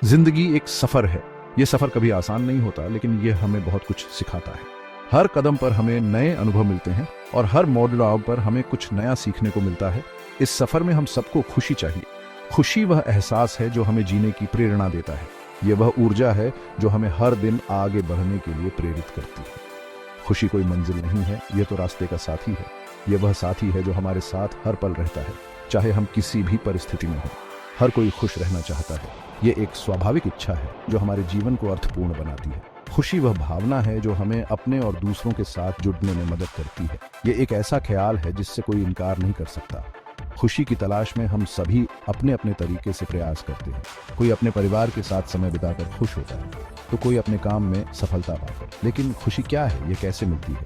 जिंदगी एक सफर है। ये सफर कभी आसान नहीं होता, लेकिन ये हमें बहुत कुछ सिखाता है। हर कदम पर हमें नए अनुभव मिलते हैं और हर मोड़ाव पर हमें कुछ नया सीखने को मिलता है। इस सफर में हम सबको खुशी चाहिए। खुशी वह एहसास है जो हमें जीने की प्रेरणा देता है। ये वह ऊर्जा है जो हमें हर दिन आगे बढ़ने के लिए प्रेरित करती है। खुशी कोई मंजिल नहीं है, ये तो रास्ते का साथी है। ये वह साथी है जो हमारे साथ हर पल रहता है, चाहे हम किसी भी परिस्थिति में हों। हर कोई खुश रहना चाहता है। ये एक स्वाभाविक इच्छा है जो हमारे जीवन को अर्थपूर्ण बनाती है। खुशी वह भावना है जो हमें अपने और दूसरों के साथ जुड़ने में मदद करती है। ये एक ऐसा ख्याल है जिससे कोई इनकार नहीं कर सकता। खुशी की तलाश में हम सभी अपने अपने तरीके से प्रयास करते हैं। कोई अपने परिवार के साथ समय बिताकर खुश होता है, तो कोई अपने काम में सफलता पाकर। लेकिन खुशी क्या है, ये कैसे मिलती है?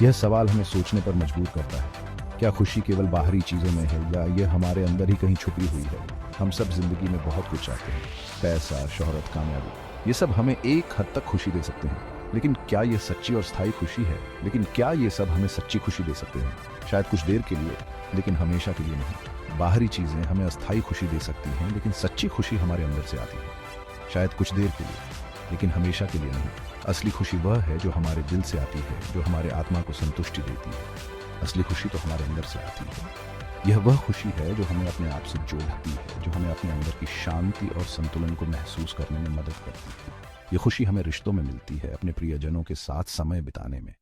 यह सवाल हमें सोचने पर मजबूर करता है। क्या खुशी केवल बाहरी चीज़ों में है या ये हमारे अंदर ही कहीं छुपी हुई है? हम सब जिंदगी में बहुत कुछ चाहते हैं, पैसा, शोहरत, कामयाबी, ये सब हमें एक हद तक खुशी दे सकते हैं। लेकिन क्या ये सच्ची और स्थायी खुशी है? लेकिन क्या ये सब हमें सच्ची खुशी दे सकते हैं? शायद कुछ देर के लिए, लेकिन हमेशा के लिए नहीं। बाहरी चीज़ें हमें अस्थायी खुशी दे सकती हैं, लेकिन सच्ची खुशी हमारे अंदर से आती है। शायद कुछ देर के लिए, लेकिन हमेशा के लिए नहीं। असली खुशी वह है जो हमारे दिल से आती है, जो हमारे आत्मा को संतुष्टि देती है। असली खुशी तो हमारे अंदर से आती है। यह वह खुशी है जो हमें अपने आप से जोड़ती है, जो हमें अपने अंदर की शांति और संतुलन को महसूस करने में मदद करती है। यह खुशी हमें रिश्तों में मिलती है, अपने प्रियजनों के साथ समय बिताने में।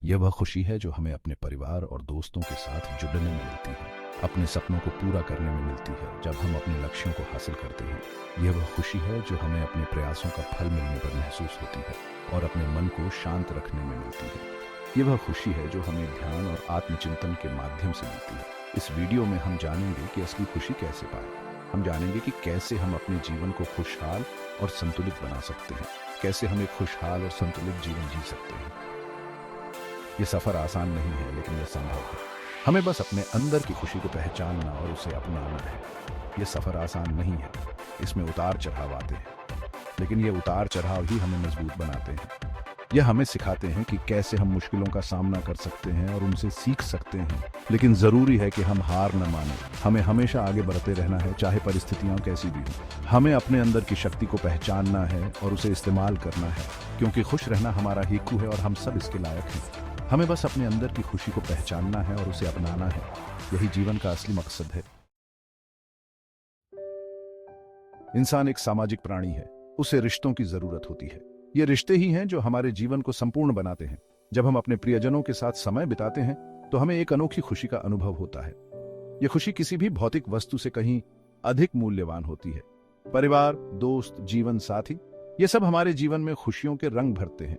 यह वह खुशी है जो हमें अपने परिवार और दोस्तों के साथ जुड़ने में मिलती है, अपने सपनों को पूरा करने में मिलती है, जब हम अपने लक्ष्यों को हासिल करते हैं। यह वह खुशी है जो हमें अपने प्रयासों का फल मिलने पर महसूस होती है और अपने मन को शांत रखने में मिलती है। ये वह खुशी है जो हमें ध्यान और आत्मचिंतन के माध्यम से मिलती है। इस वीडियो में हम जानेंगे कि असली खुशी कैसे पाएं। हम जानेंगे कि कैसे हम अपने जीवन को खुशहाल और संतुलित बना सकते हैं, कैसे हम एक खुशहाल और संतुलित जीवन जी सकते हैं। ये सफर आसान नहीं है, लेकिन यह संभव है। हमें बस अपने अंदर की खुशी को पहचानना और उसे अपनाना है। यह सफर आसान नहीं है, इसमें उतार चढ़ाव आते हैं, लेकिन ये उतार चढ़ाव ही हमें मजबूत बनाते हैं। यह हमें सिखाते हैं कि कैसे हम मुश्किलों का सामना कर सकते हैं और उनसे सीख सकते हैं। लेकिन जरूरी है कि हम हार न माने। हमें हमेशा आगे बढ़ते रहना है, चाहे परिस्थितियां कैसी भी हों। हमें अपने अंदर की शक्ति को पहचानना है और उसे इस्तेमाल करना है, क्योंकि खुश रहना हमारा हीकू है और हम सब इसके लायक हैं। हमें बस अपने अंदर की खुशी को पहचानना है और उसे अपनाना है। यही जीवन का असली मकसद है। इंसान एक सामाजिक प्राणी है, उसे रिश्तों की जरूरत होती है। ये रिश्ते ही हैं जो हमारे जीवन को संपूर्ण बनाते हैं। जब हम अपने प्रियजनों के साथ समय बिताते हैं तो हमें एक अनोखी खुशी का अनुभव होता है। ये खुशी किसी भी भौतिक वस्तु से कहीं अधिक मूल्यवान होती है। परिवार, दोस्त, जीवन साथी, ये सब हमारे जीवन में खुशियों के रंग भरते हैं।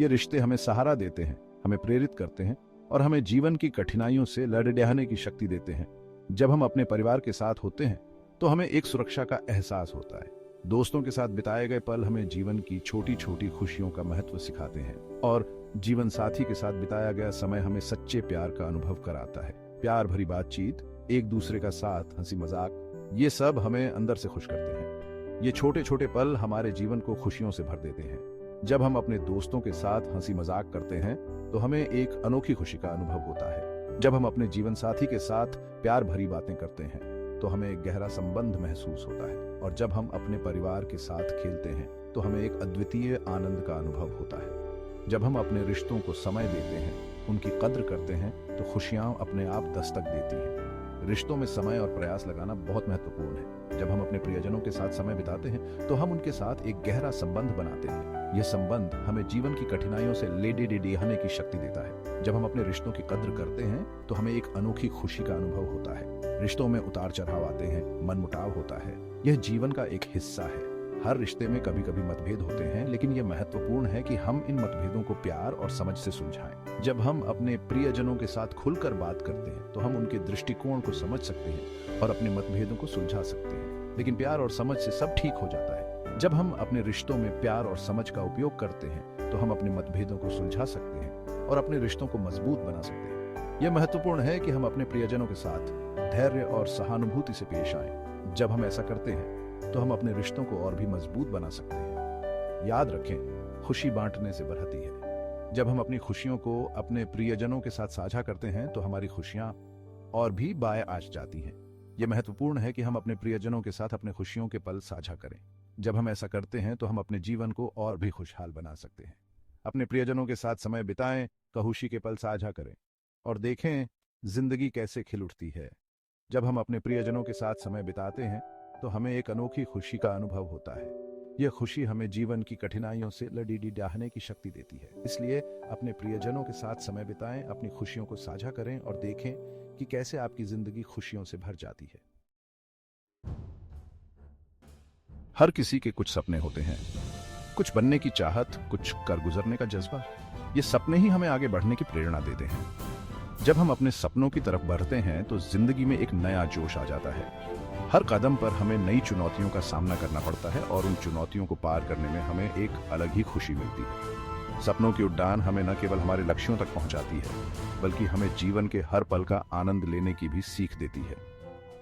ये रिश्ते हमें सहारा देते हैं, हमें प्रेरित करते हैं और हमें जीवन की कठिनाइयों से लड़ने की शक्ति देते हैं। जब हम अपने परिवार के साथ होते हैं तो हमें एक सुरक्षा का एहसास होता है। दोस्तों के साथ बिताए गए पल हमें जीवन की छोटी छोटी खुशियों का महत्व सिखाते हैं और जीवन साथी के साथ बिताया गया समय हमें सच्चे प्यार का अनुभव कराता है। प्यार भरी बातचीत, एक दूसरे का साथ, हंसी मजाक, ये सब हमें अंदर से खुश करते हैं। ये छोटे छोटे पल हमारे जीवन को खुशियों से भर देते हैं। जब हम अपने दोस्तों के साथ हंसी मजाक करते हैं तो हमें एक अनोखी खुशी का अनुभव होता है। जब हम अपने जीवन साथी के साथ प्यार भरी बातें करते हैं तो हमें एक गहरा संबंध महसूस होता है और जब हम अपने परिवार के साथ खेलते हैं तो हमें एक अद्वितीय आनंद का अनुभव होता है। जब हम अपने रिश्तों को समय देते हैं, उनकी कद्र करते हैं, तो खुशियां अपने आप दस्तक देती हैं। रिश्तों में समय और प्रयास लगाना बहुत महत्वपूर्ण है। जब हम अपने प्रियजनों के साथ समय बिताते हैं तो हम उनके साथ एक गहरा संबंध बनाते हैं। यह संबंध हमें जीवन की कठिनाइयों से लेने की शक्ति देता है। जब हम अपने रिश्तों की कद्र करते हैं तो हमें एक अनोखी खुशी का अनुभव होता है। रिश्तों में उतार चढ़ाव आते हैं, मनमुटाव होता है, यह जीवन का एक हिस्सा है। हर रिश्ते में कभी कभी मतभेद होते हैं, लेकिन यह महत्वपूर्ण है कि हम इन मतभेदों को प्यार और समझ से सुलझाएं। जब हम अपने प्रियजनों के साथ खुलकर बात करते हैं तो हम उनके दृष्टिकोण को समझ सकते हैं और अपने मतभेदों को सुलझा सकते हैं। लेकिन प्यार और समझ से सब ठीक हो जाता है। जब हम अपने रिश्तों में प्यार और समझ का उपयोग करते हैं तो हम अपने मतभेदों को सुलझा सकते हैं और अपने रिश्तों को मजबूत बना सकते हैं। यह महत्वपूर्ण है कि हम अपने प्रियजनों के साथ धैर्य और सहानुभूति से पेश आएं। जब हम ऐसा करते हैं तो हम अपने रिश्तों को और भी मजबूत बना सकते हैं। याद रखें, खुशी बांटने से बढ़ती है। जब हम अपनी खुशियों को अपने प्रियजनों के साथ साझा करते हैं तो हमारी खुशियां और भी बाएं आ जाती हैं। यह महत्वपूर्ण है कि हम अपने प्रियजनों के साथ अपने खुशियों के पल साझा करें। जब हम ऐसा करते हैं तो हम अपने जीवन को और भी खुशहाल बना सकते हैं। अपने प्रियजनों के साथ समय बिताएं, खुशी के पल साझा करें और देखें जिंदगी कैसे खिल उठती है। जब हम अपने प्रियजनों के साथ समय बिताते हैं तो हमें एक अनोखी खुशी का अनुभव होता है। यह खुशी हमें जीवन की कठिनाइयों से लड़ीडाहने की शक्ति देती है। इसलिए अपने प्रियजनों के साथ समय बिताएं, अपनी खुशियों को साझा करें और देखें कि कैसे आपकी जिंदगी खुशियों से भर जाती है। हर किसी के कुछ सपने होते हैं, कुछ बनने की चाहत, कुछ कर गुजरने का जज्बा। ये सपने ही हमें आगे बढ़ने की प्रेरणा देते हैं। जब हम अपने सपनों की तरफ बढ़ते हैं तो जिंदगी में एक नया जोश आ जाता है। हर कदम पर हमें नई चुनौतियों का सामना करना पड़ता है और उन चुनौतियों को पार करने में हमें एक अलग ही खुशी मिलती है। सपनों की उड़ान हमें न केवल हमारे लक्ष्यों तक पहुंचाती है, बल्कि हमें जीवन के हर पल का आनंद लेने की भी सीख देती है।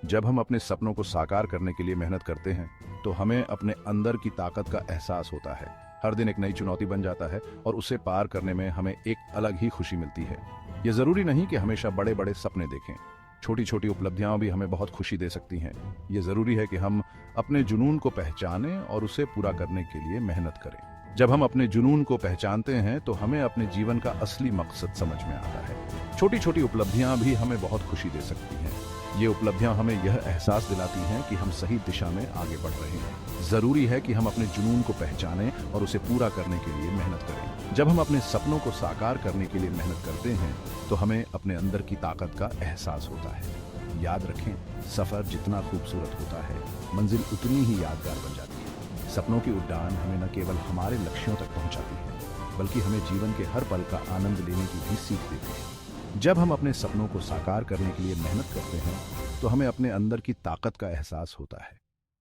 जब हम अपने सपनों को साकार करने के लिए मेहनत करते हैं तो हमें अपने अंदर की ताकत का एहसास होता है। हर दिन एक नई चुनौती बन जाता है और उसे पार करने में हमें एक अलग ही खुशी मिलती है। यह जरूरी नहीं कि हमेशा बड़े बड़े सपने देखें, छोटी छोटी उपलब्धियां भी हमें बहुत खुशी दे सकती हैं। यह जरूरी है कि हम अपने जुनून को पहचानें और उसे पूरा करने के लिए मेहनत करें। जब हम अपने जुनून को पहचानते हैं तो हमें अपने जीवन का असली मकसद समझ में आता है। छोटी छोटी उपलब्धियां भी हमें बहुत खुशी दे सकती हैं। ये उपलब्धियां हमें यह एहसास दिलाती हैं कि हम सही दिशा में आगे बढ़ रहे हैं। जरूरी है कि हम अपने जुनून को पहचानें और उसे पूरा करने के लिए मेहनत करें। जब हम अपने सपनों को साकार करने के लिए मेहनत करते हैं तो हमें अपने अंदर की ताकत का एहसास होता है। याद रखें, सफर जितना खूबसूरत होता है, मंजिल उतनी ही यादगार बन जाती है। सपनों की उड़ान हमें न केवल हमारे लक्ष्यों तक पहुंचाती है, बल्कि हमें जीवन के हर पल का आनंद लेने की भी सीख देती है। जब हम अपने सपनों को साकार करने के लिए मेहनत करते हैं तो हमें अपने अंदर की ताकत का एहसास होता है।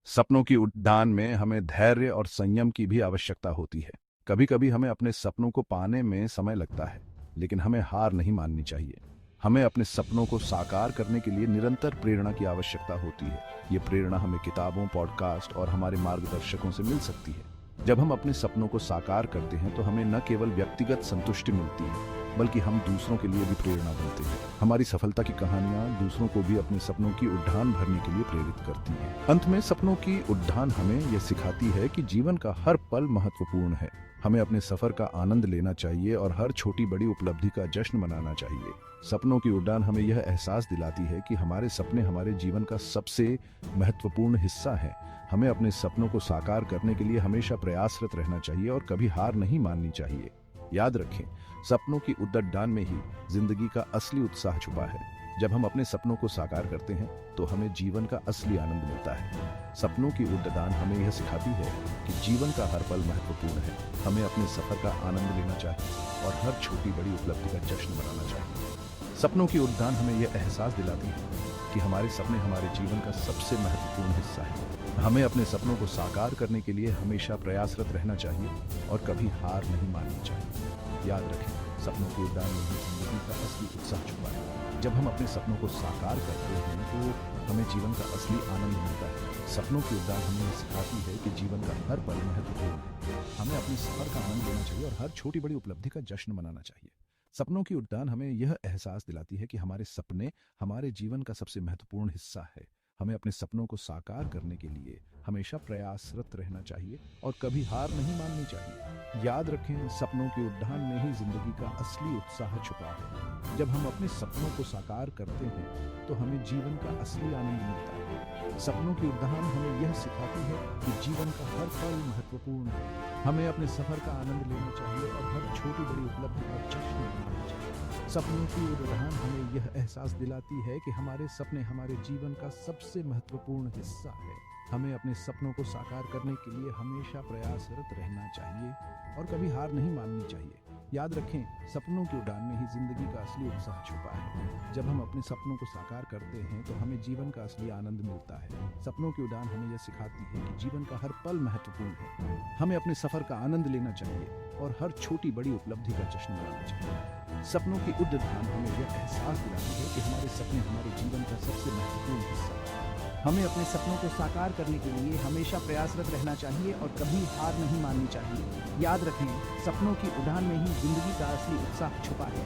सपनों की उड़ान में हमें धैर्य और संयम की भी आवश्यकता होती है। कभी कभी हमें अपने सपनों को पाने में समय लगता है, लेकिन हमें हार नहीं माननी चाहिए। हमें अपने सपनों को साकार करने के लिए निरंतर प्रेरणा की आवश्यकता होती है। ये प्रेरणा हमें किताबों, पॉडकास्ट और हमारे मार्गदर्शकों से मिल सकती है। जब हम अपने सपनों को साकार करते हैं तो हमें न केवल व्यक्तिगत संतुष्टि मिलती है, बल्कि हम दूसरों के लिए भी प्रेरणा बनते हैं। हमारी सफलता की कहानियां दूसरों को भी अपने सपनों की उड़ान भरने के लिए प्रेरित करती हैं। अंत में सपनों की उड़ान हमें यह सिखाती है कि जीवन का हर पल महत्वपूर्ण है। हमें अपने सफर का आनंद लेना चाहिए और हर छोटी बड़ी उपलब्धि का जश्न मनाना चाहिए। सपनों की उड़ान हमें यह एहसास दिलाती है कि हमारे सपने हमारे जीवन का सबसे महत्वपूर्ण हिस्सा है। हमें अपने सपनों को साकार करने के लिए हमेशा प्रयासरत रहना चाहिए और कभी हार नहीं माननी चाहिए। याद रखें, सपनों की उड़ान में ही जिंदगी का असली उत्साह छुपा है। जब हम अपने सपनों को साकार करते हैं तो हमें जीवन का असली आनंद मिलता है। सपनों की उड़ान हमें यह सिखाती है कि जीवन का हर पल महत्वपूर्ण है। हमें अपने सफर का आनंद लेना चाहिए और हर छोटी बड़ी उपलब्धि का जश्न मनाना चाहिए। सपनों की उड़ान हमें यह एहसास दिलाती है कि हमारे सपने हमारे जीवन का सबसे महत्वपूर्ण हिस्सा है। हमें अपने सपनों को साकार करने के लिए हमेशा प्रयासरत रहना चाहिए और कभी हार नहीं माननी चाहिए। याद रखें, सपनों की उड़ान में ही जिंदगी का असली उत्साह छुपा है। जब हम अपने सपनों को साकार करते हैं तो हमें जीवन का असली आनंद मिलता है। सपनों की उड़ान हमें सिखाती है कि जीवन का हर पल महत्वपूर्ण है। हमें अपने सफर का आनंद लेना चाहिए और हर छोटी बड़ी उपलब्धि का जश्न मनाना चाहिए। सपनों की उड़ान हमें यह एहसास दिलाती है कि हमारे सपने हमारे जीवन का सबसे महत्वपूर्ण हिस्सा है। हमें अपने सपनों को साकार करने के लिए हमेशा प्रयासरत रहना चाहिए और कभी हार नहीं माननी चाहिए। याद रखें, सपनों की उड़ान में ही जिंदगी का असली उत्साह छुपा है। जब हम अपने सपनों को साकार करते हैं तो हमें जीवन का असली आनंद मिलता है। सपनों की उड़ान हमें यह सिखाती है कि जीवन का हर पल महत्वपूर्ण है। हमें अपने सफर का आनंद लेना चाहिए और हर छोटी बड़ी उपलब्धि का जश्न मनाना चाहिए। सपनों की उड़ान हमें यह एहसास दिलाती है कि हमारे सपने हमारे जीवन का सबसे महत्वपूर्ण हिस्सा है। हमें अपने सपनों को साकार करने के लिए हमेशा प्रयासरत रहना चाहिए और कभी हार नहीं माननी चाहिए। याद रखें, सपनों की उड़ान में ही जिंदगी का असली उत्साह छुपा है। जब हम अपने सपनों को साकार करते हैं तो हमें जीवन का असली आनंद मिलता है। सपनों की उड़ान हमें यह सिखाती है कि जीवन का हर पल महत्वपूर्ण है। हमें अपने सफर का आनंद लेना चाहिए और हर छोटी बड़ी उपलब्धि का जश्न मनाना चाहिए। सपनों की उड़ान हमें यह एहसास दिलाती है कि हमारे सपने हमारे जीवन का सबसे महत्वपूर्ण हिस्सा है। हमें अपने सपनों को साकार करने के लिए हमेशा प्रयासरत रहना चाहिए और कभी हार नहीं माननी चाहिए। याद रखें, सपनों की उड़ान में ही जिंदगी का असली उत्साह छुपा है।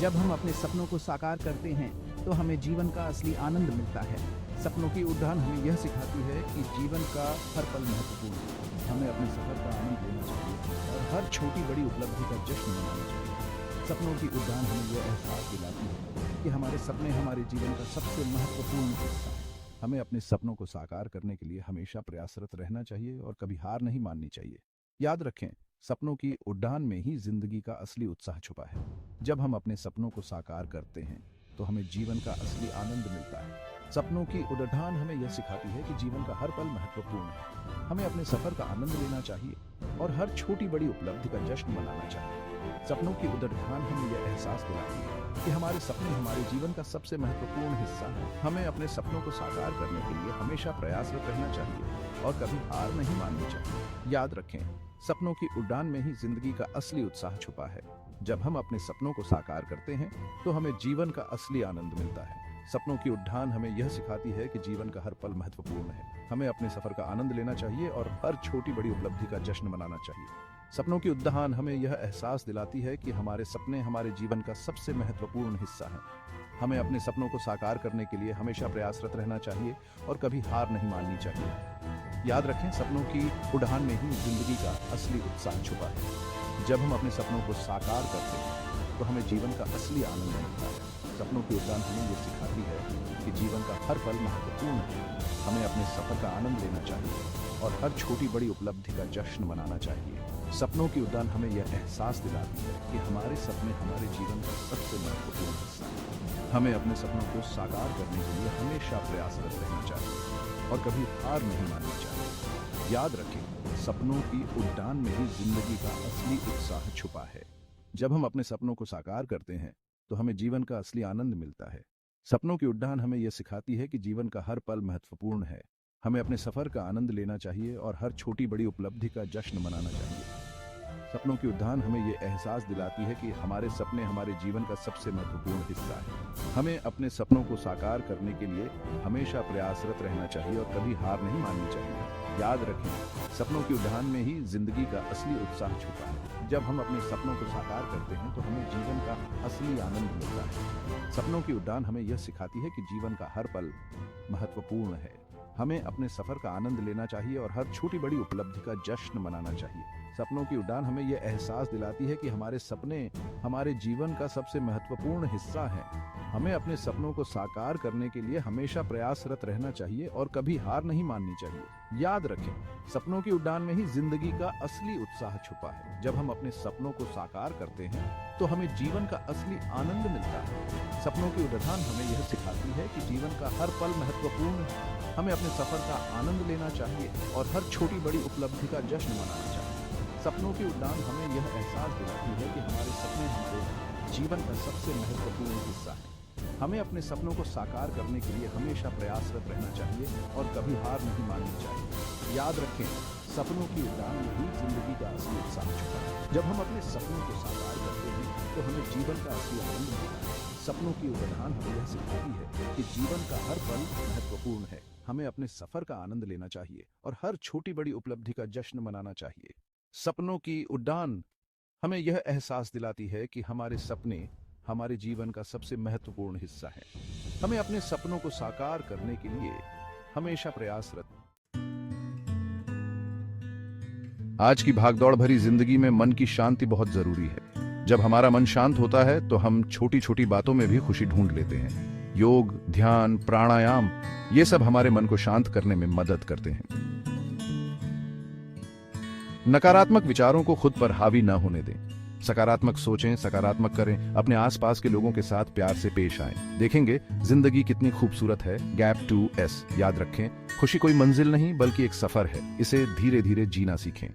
जब हम अपने सपनों को साकार करते हैं तो हमें जीवन का असली आनंद मिलता है। सपनों की उड़ान हमें यह सिखाती है कि जीवन का हर पल महत्वपूर्ण है। हमें अपने सफर का आनंद लेना चाहिए और हर छोटी बड़ी उपलब्धि का जश्न मनाना चाहिए। सपनों की उड़ान हमें यह एहसास दिलाती है कि हमारे सपने हमारे जीवन का सबसे महत्वपूर्ण हिस्सा है। हमें अपने सपनों को साकार करने के लिए हमेशा प्रयासरत रहना चाहिए और कभी हार नहीं माननी चाहिए। याद रखें, सपनों की उड़ान में ही जिंदगी का असली उत्साह छुपा है। जब हम अपने सपनों को साकार करते हैं तो हमें जीवन का असली आनंद मिलता है। सपनों की उड़ान हमें यह सिखाती है कि जीवन का हर पल महत्वपूर्ण है। हमें अपने सफर का आनंद लेना चाहिए और हर छोटी बड़ी उपलब्धि का जश्न मनाना चाहिए। सपनों की उड़ान हमें यह एहसास दिलाती है कि हमारे सपने हमारे जीवन का सबसे महत्वपूर्ण हिस्सा है। हमें अपने सपनों को साकार करने के लिए हमेशा प्रयासरत रहना चाहिए और कभी हार नहीं माननी चाहिए। याद रखें, सपनों की उड़ान में ही जिंदगी का असली उत्साह छुपा है। जब हम अपने सपनों को साकार करते हैं तो हमें जीवन का असली आनंद मिलता है। सपनों की उड़ान हमें यह सिखाती है कि जीवन का हर पल महत्वपूर्ण है। हमें अपने सफर का आनंद लेना चाहिए और हर छोटी बड़ी उपलब्धि का जश्न मनाना चाहिए। सपनों की उड़ान हमें यह एहसास दिलाती है कि हमारे सपने हमारे जीवन का सबसे महत्वपूर्ण हिस्सा हैं। हमें अपने सपनों को साकार करने के लिए हमेशा प्रयासरत रहना चाहिए और कभी हार नहीं माननी चाहिए। याद रखें, सपनों की उड़ान में ही जिंदगी का असली उत्साह छुपा है। जब हम अपने सपनों को साकार करते हैं तो हमें जीवन का असली आनंद मिलता है। सपनों की उड़ान हमें ये सिखाती है कि जीवन का हर पल महत्वपूर्ण है। हमें अपने सफर का आनंद लेना चाहिए और हर छोटी बड़ी उपलब्धि का जश्न मनाना चाहिए। सपनों की उड़ान हमें यह एहसास दिलाती है कि हमारे सपने हमारे जीवन का सबसे महत्वपूर्ण हिस्सा है। हमें अपने सपनों को साकार करने के लिए हमेशा प्रयासरत रहना चाहिए और कभी हार नहीं माननी चाहिए। याद रखें, सपनों की उड़ान में ही जिंदगी का असली उत्साह छुपा है। जब हम अपने सपनों को साकार करते हैं तो हमें जीवन का असली आनंद मिलता है। सपनों की उड़ान हमें यह सिखाती है कि जीवन का हर पल महत्वपूर्ण है। हमें अपने सफर का आनंद लेना चाहिए और हर छोटी बड़ी उपलब्धि का जश्न मनाना चाहिए। सपनों की उड़ान हमें यह एहसास दिलाती है कि हमारे सपने हमारे जीवन का सबसे महत्वपूर्ण हिस्सा है। हमें अपने सपनों को साकार करने के लिए हमेशा प्रयासरत रहना चाहिए और कभी हार नहीं माननी चाहिए। याद रखें, सपनों की उड़ान में ही जिंदगी का असली उत्साह छुपा है। जब हम अपने सपनों को साकार करते हैं तो हमें जीवन का असली आनंद मिलता है। सपनों की उड़ान हमें यह सिखाती है कि जीवन का हर पल महत्वपूर्ण है। हमें अपने सफर का आनंद लेना चाहिए और हर छोटी बड़ी उपलब्धि का जश्न मनाना चाहिए। सपनों की उड़ान हमें यह एहसास दिलाती है कि हमारे सपने हमारे जीवन का सबसे महत्वपूर्ण हिस्सा हैं। हमें अपने सपनों को साकार करने के लिए हमेशा प्रयासरत रहना चाहिए और कभी हार नहीं माननी चाहिए। याद रखें, सपनों की उड़ान में ही जिंदगी का असली उत्साह छुपा है। जब हम अपने सपनों को साकार करते हैं तो हमें जीवन का असली आनंद मिलता है। सपनों की उड़ान हमें यह सिखाती है कि जीवन का हर पल महत्वपूर्ण है। हमें अपने सफर का आनंद लेना चाहिए और हर छोटी बड़ी उपलब्धि का जश्न मनाना चाहिए। सपनों की उड़ान हमें यह एहसास दिलाती है कि हमारे सपने हमारे जीवन का सबसे महत्वपूर्ण हिस्सा है। हमें अपने सपनों को साकार करने के लिए हमेशा प्रयासरत रहना चाहिए और कभी हार नहीं माननी चाहिए। याद रखें, सपनों की उड़ान में ही जिंदगी का असली उत्साह छुपा है। जब हम अपने सपनों को साकार करते हैं तो हमें जीवन का असली आनंद मिलता है। सपनों की उड़ान हमें यह सिखाती है कि जीवन का हर पल महत्वपूर्ण है। हमें अपने सफर का आनंद लेना चाहिए और हर छोटी बड़ी उपलब्धि का जश्न मनाना चाहिए। सपनों की उड़ान हमें यह एहसास दिलाती है कि हमारे सपने हमारे जीवन का सबसे महत्वपूर्ण हिस्सा है। हमें अपने सपनों को साकार करने के लिए हमेशा प्रयासरत। आज की भागदौड़ भरी जिंदगी में मन की शांति बहुत जरूरी है। जब हमारा मन शांत होता है तो हम छोटी छोटी बातों में भी खुशी ढूंढ लेते हैं। योग, ध्यान, प्राणायाम, ये सब हमारे मन को शांत करने में मदद करते हैं। नकारात्मक विचारों को खुद पर हावी न होने दें। सकारात्मक सोचें, सकारात्मक करें, अपने आसपास के लोगों के साथ प्यार से पेश आएं। देखेंगे जिंदगी कितनी खूबसूरत है। गैप 2S याद रखें, खुशी कोई मंजिल नहीं बल्कि एक सफर है। इसे धीरे धीरे जीना सीखें।